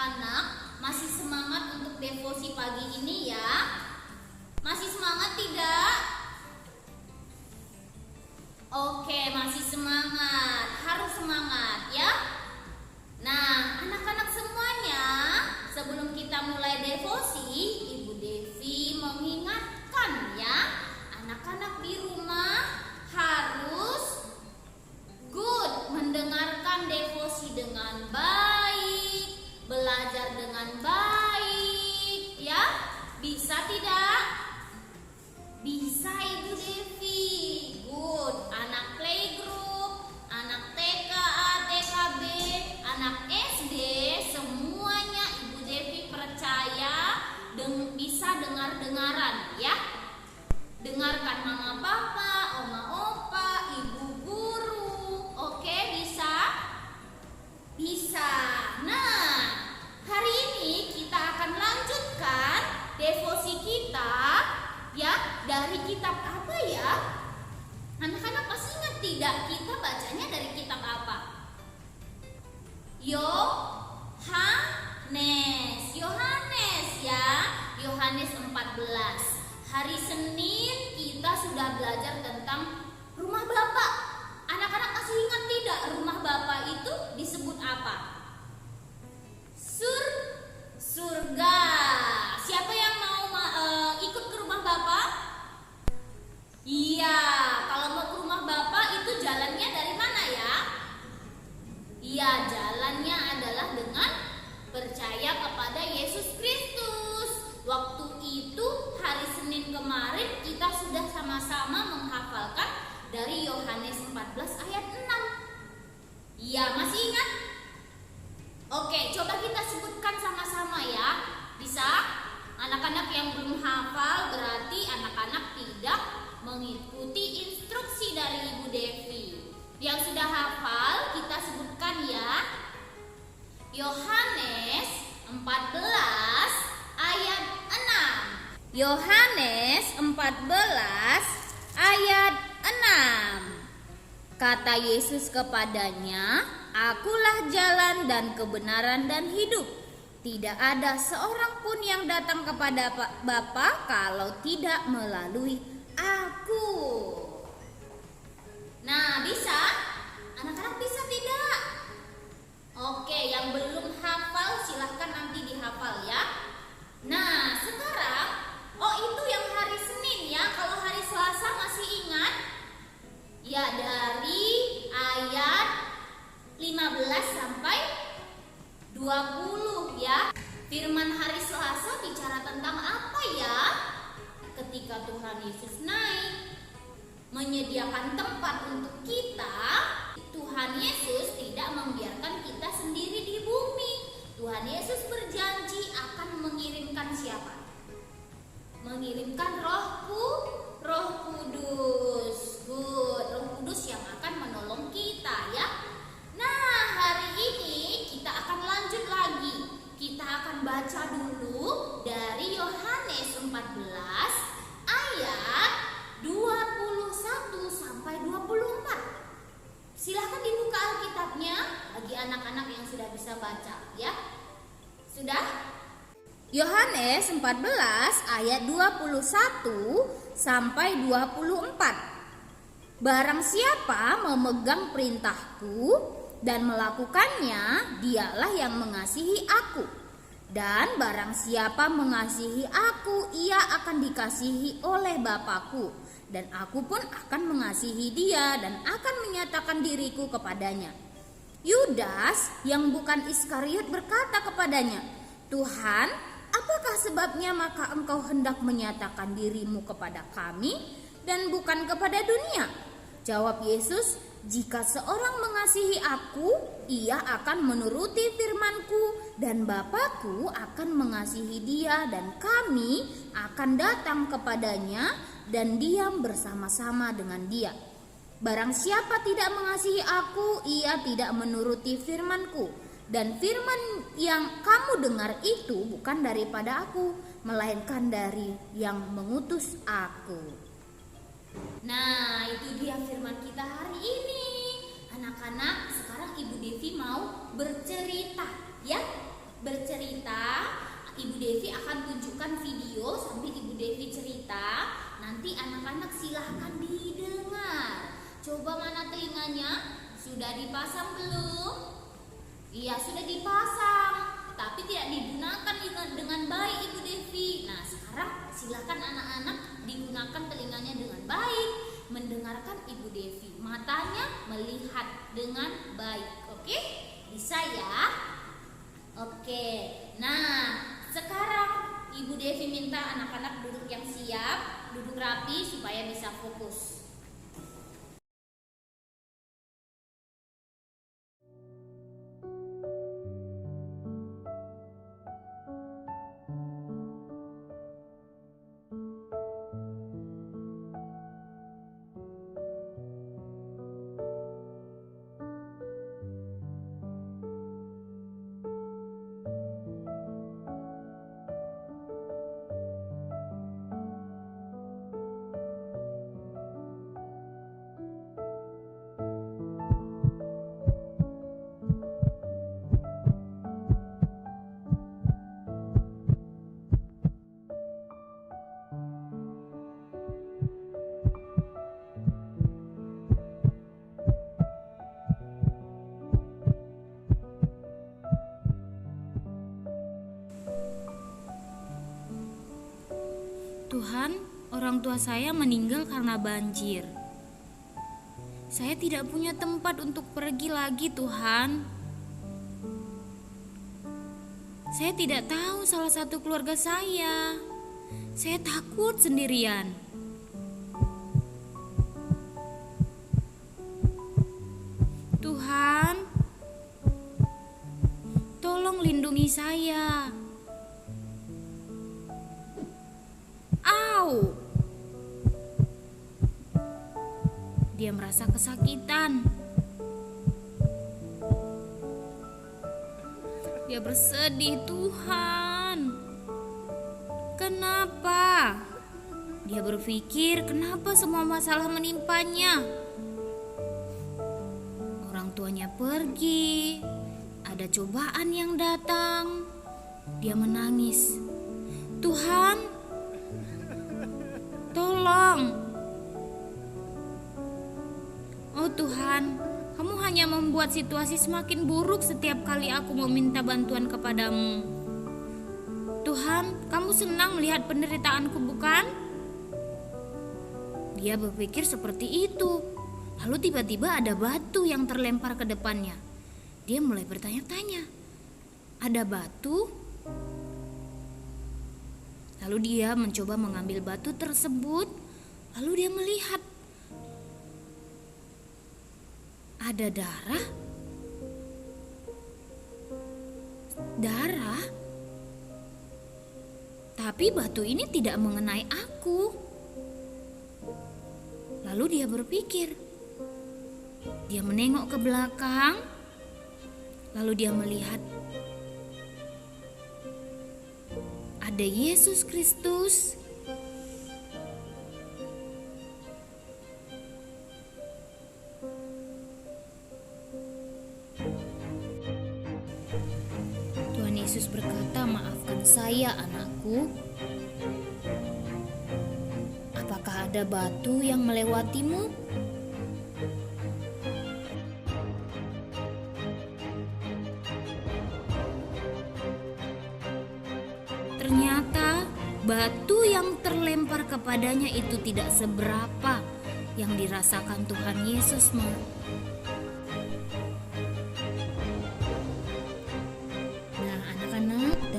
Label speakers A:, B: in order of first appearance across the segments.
A: anak-anak masih semangat untuk devosi pagi ini ya? Masih semangat tidak? Oke, masih semangat. Harus semangat ya. Nah, anak-anak semuanya, sebelum kita mulai devosi, Ibu Devi mengingatkan ya, anak-anak di rumah harus good, mendengarkan devosi dengan baik, belajar dengan baik ya. Bisa tidak? Bisa Ibu Devi. Good. Anak playgroup, anak TKA, TKB, anak SD, semuanya Ibu Devi percaya bisa dengar-dengaran ya. Dengarkan mama papa, oma opa, ibu guru. Oke, bisa? Bisa. Nah, hari ini kita akan lanjutkan devosi kita ya, dari kitab apa ya? Anak-anak masih ingat tidak kita bacanya dari kitab apa? Yohanes ya, Yohanes 14. Hari Senin kita sudah belajar tentang rumah Bapa. Anak-anak masih ingat tidak rumah Bapa itu disebut apa? Surga. Siapa yang mau ikut ke rumah Bapa? Iya, kalau mau ke rumah Bapa itu jalannya dari mana ya? Iya, jalannya adalah dengan percaya kepada Yesus Kristus. Waktu itu hari Senin kemarin kita sudah sama-sama menghafalkan dari Yohanes 14 ayat 6. Iya, masih ingat? Oke, coba kita sebutkan sama-sama ya. Bisa? Anak-anak yang belum hafal berarti anak-anak tidak mengikuti instruksi dari Ibu Devi. Yang sudah hafal kita sebutkan ya. Yohanes 14 ayat 6. Yohanes 14 ayat 6. Kata Yesus kepadanya, "Akulah jalan dan kebenaran dan hidup. Tidak ada seorang pun yang datang kepada Bapa kalau tidak melalui Aku." Nah, bisa? Anak-anak bisa tidak? Oke, yang belum hafal silahkan nanti dihafal ya. Nah, sekarang, itu yang hari Senin ya. Kalau hari Selasa masih ingat? Ya, dari ayat 15 sampai 20 ya. Firman hari Selasa bicara tentang apa ya? Ketika Tuhan Yesus naik menyediakan tempat untuk kita, Tuhan Yesus tidak membiarkan kita sendiri di bumi. Tuhan Yesus berjanji akan mengirimkan siapa? Mengirimkan Roh Kudus. Good. Roh Kudus yang akan menolong kita ya. Nah, hari ini kita akan lanjut lagi. Kita akan baca dulu dari Yohanes 14 ayat 21 sampai 24. Silahkan dibuka Alkitabnya bagi anak-anak yang sudah bisa baca ya. Sudah? Yohanes 14 ayat 21 sampai 24. Barang siapa memegang perintahku dan melakukannya, dialah yang mengasihi aku. Dan barang siapa mengasihi aku, ia akan dikasihi oleh Bapakku. Dan aku pun akan mengasihi dia dan akan menyatakan diriku kepadanya. Yudas yang bukan Iskariot berkata kepadanya, "Tuhan, apakah sebabnya maka engkau hendak menyatakan dirimu kepada kami dan bukan kepada dunia?" Jawab Yesus, "Jika seorang mengasihi aku, ia akan menuruti firman-Ku dan Bapakku akan mengasihi dia dan kami akan datang kepadanya dan diam bersama-sama dengan dia. Barang siapa tidak mengasihi aku, ia tidak menuruti firman-Ku. Dan firman yang kamu dengar itu bukan daripada aku, melainkan dari yang mengutus aku." Nah, itu dia firman kita hari ini. Anak-anak, sekarang Ibu Devi mau bercerita ya. Bercerita Ibu Devi akan tunjukkan video sambil Ibu Devi cerita. Nanti anak-anak silahkan didengar. Coba mana telinganya? Sudah dipasang belum? Iya, sudah dipasang, tapi tidak digunakan dengan baik Ibu Devi. Nah, sekarang silakan anak-anak digunakan telinganya dengan baik, mendengarkan Ibu Devi. Matanya melihat dengan baik. Oke? Bisa ya? Oke. Nah, sekarang Ibu Devi minta anak-anak duduk yang siap, duduk rapi supaya bisa fokus.
B: Tuhan, orang tua saya meninggal karena banjir. Saya tidak punya tempat untuk pergi lagi, Tuhan. Saya tidak tahu salah satu keluarga saya. Saya takut sendirian. Tuhan, tolong lindungi saya. Dia merasa kesakitan. Dia bersedih, Tuhan. Kenapa? Dia berpikir, kenapa semua masalah menimpanya? Orang tuanya pergi, ada cobaan yang datang. Dia menangis. Tuhan, tolong. Oh Tuhan, kamu hanya membuat situasi semakin buruk setiap kali aku meminta bantuan kepadamu. Tuhan, kamu senang melihat penderitaanku, bukan? Dia berpikir seperti itu. Lalu tiba-tiba ada batu yang terlempar ke depannya. Dia mulai bertanya-tanya, ada batu? Lalu dia mencoba mengambil batu tersebut. Lalu dia melihat ada darah. Darah? Tapi batu ini tidak mengenai aku. Lalu dia berpikir. Dia menengok ke belakang. Lalu dia melihat ada Yesus Kristus. Yesus berkata, "Maafkan saya, anakku. Apakah ada batu yang melewatimu?" Ternyata batu yang terlempar kepadanya itu tidak seberapa yang dirasakan Tuhan Yesus.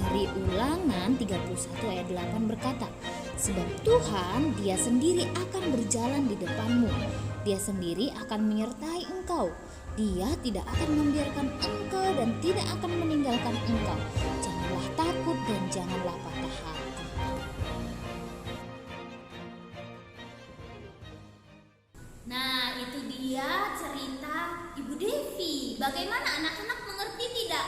B: Dari Ulangan 31 ayat 8 berkata, "Sebab Tuhan Dia sendiri akan berjalan di depanmu. Dia sendiri akan menyertai engkau. Dia tidak akan membiarkan engkau dan tidak akan meninggalkan engkau. Janganlah takut dan janganlah patah hati."
A: Nah, itu dia cerita Ibu Devi. Bagaimana anak-anak mengerti tidak?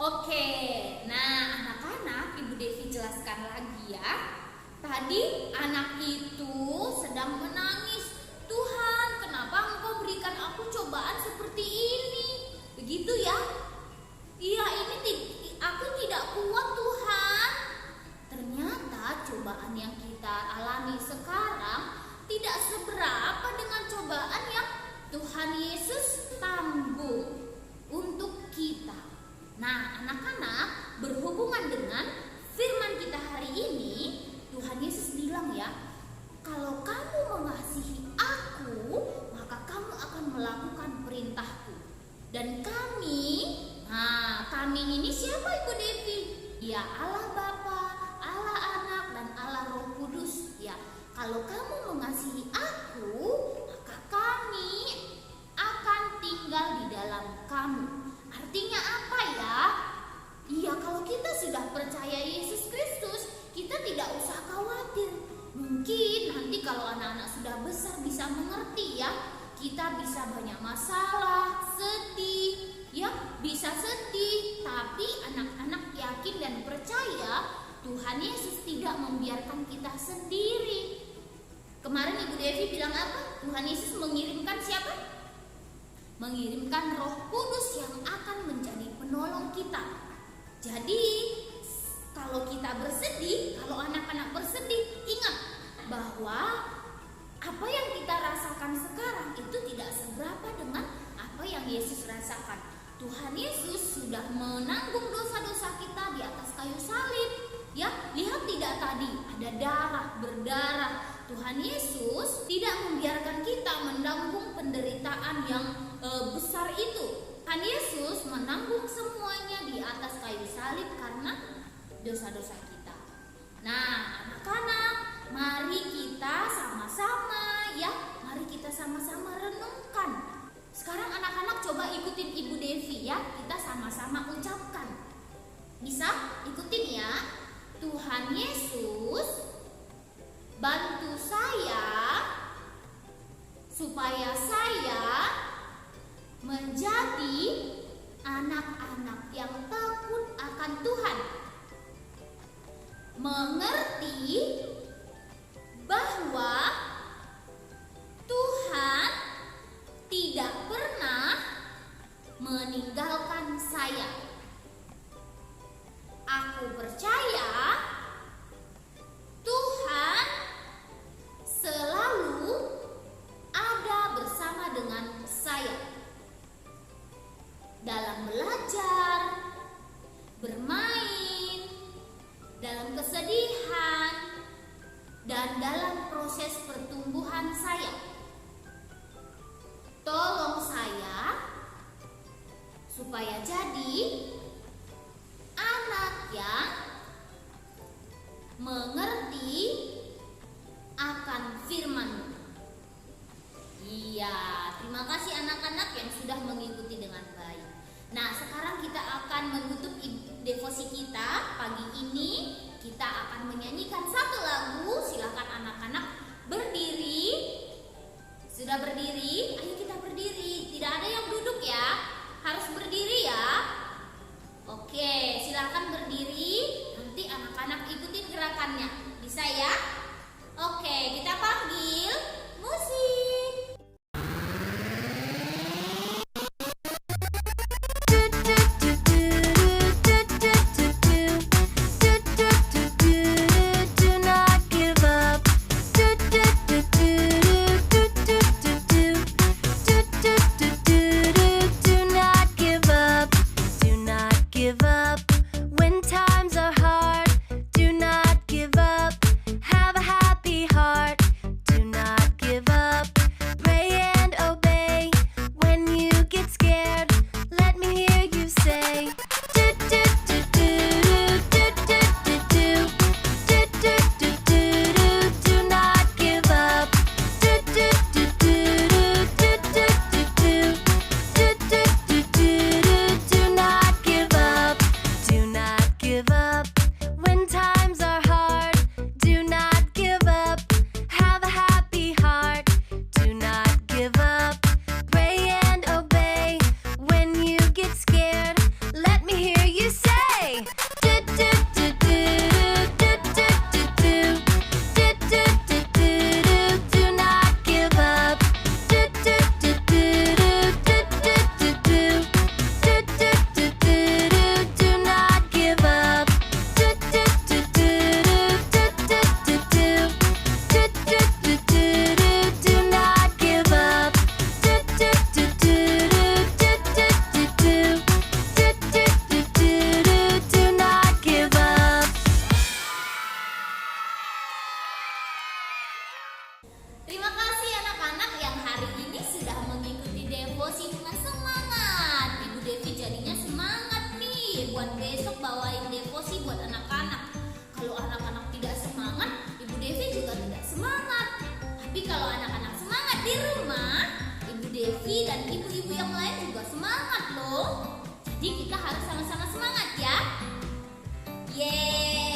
A: Oke, nah anak-anak Ibu Devi jelaskan lagi ya. Tadi anak itu sedang menangis. "Tuhan, kenapa Engkau berikan aku cobaan seperti ini?" Begitu ya. "Iya, ini aku tidak kuat, Tuhan. Nah, anak-anak, berhubungan dengan firman kita hari ini, Tuhan Yesus bilang ya, kalau kamu mengasihi aku, maka kamu akan melakukan perintahku. Dan kami ini siapa Ibu Devi? Ya, Allah Bapa, Allah Anak, dan Allah Roh Kudus. Ya, kalau kamu mengasihi aku, maka kami akan tinggal di dalam kamu. Artinya apa ya? Iya, kalau kita sudah percaya Yesus Kristus, kita tidak usah khawatir. Mungkin nanti kalau anak-anak sudah besar bisa mengerti ya, kita bisa banyak masalah, sedih, ya bisa sedih, tapi anak-anak yakin dan percaya Tuhan Yesus tidak membiarkan kita sendiri. Kemarin Ibu Devi bilang apa? Tuhan Yesus mengirimkan siapa? Mengirimkan Roh Kudus yang akan menjadi penolong kita. Jadi kalau kita bersedih, kalau anak-anak bersedih, ingat bahwa apa yang kita rasakan sekarang itu tidak seberapa dengan apa yang Yesus rasakan. Tuhan Yesus sudah menanggung dosa-dosa kita di atas kayu salib. Ya, lihat tidak tadi ada darah berdarah. Tuhan Yesus tidak membiarkan kita menanggung penderitaan yang besar itu. Tuhan Yesus menanggung semuanya di atas kayu salib karena dosa-dosa kita. Nah, anak-anak, mari kita sama-sama ya, mari kita sama-sama renungkan. Sekarang anak-anak coba ikutin Ibu Devi ya, kita sama-sama ucapkan. Bisa ikutin ya. Tuhan Yesus, bantu saya supaya saya menjadi anak-anak yang takut akan Tuhan, mengerti bahwa Tuhan tidak pernah meninggalkan saya. Aku percaya Tuhan selalu ada bersama dengan saya dalam belajar, bermain, dalam kesedihan, dan dalam proses pertumbuhan saya. Tolong saya supaya jadi anak yang mengerti akan firman-Mu. Iya, terima kasih anak-anak yang sudah mengikuti dengan baik. Nah, sekarang kita akan menutup devosi kita pagi ini. Kita akan menyanyikan satu lagu. Silakan anak-anak berdiri. Sudah berdiri? Ayo kita berdiri. Tidak ada yang duduk ya. Harus berdiri ya. Oke, silakan berdiri. Nanti anak-anak ikutin gerakannya. Bisa ya? Oke, kita panggil musik.
C: Have a happy heart. Do not give up.
A: Devi dan ibu-ibu yang lain juga semangat loh. Jadi kita harus sama-sama semangat ya. Yeay.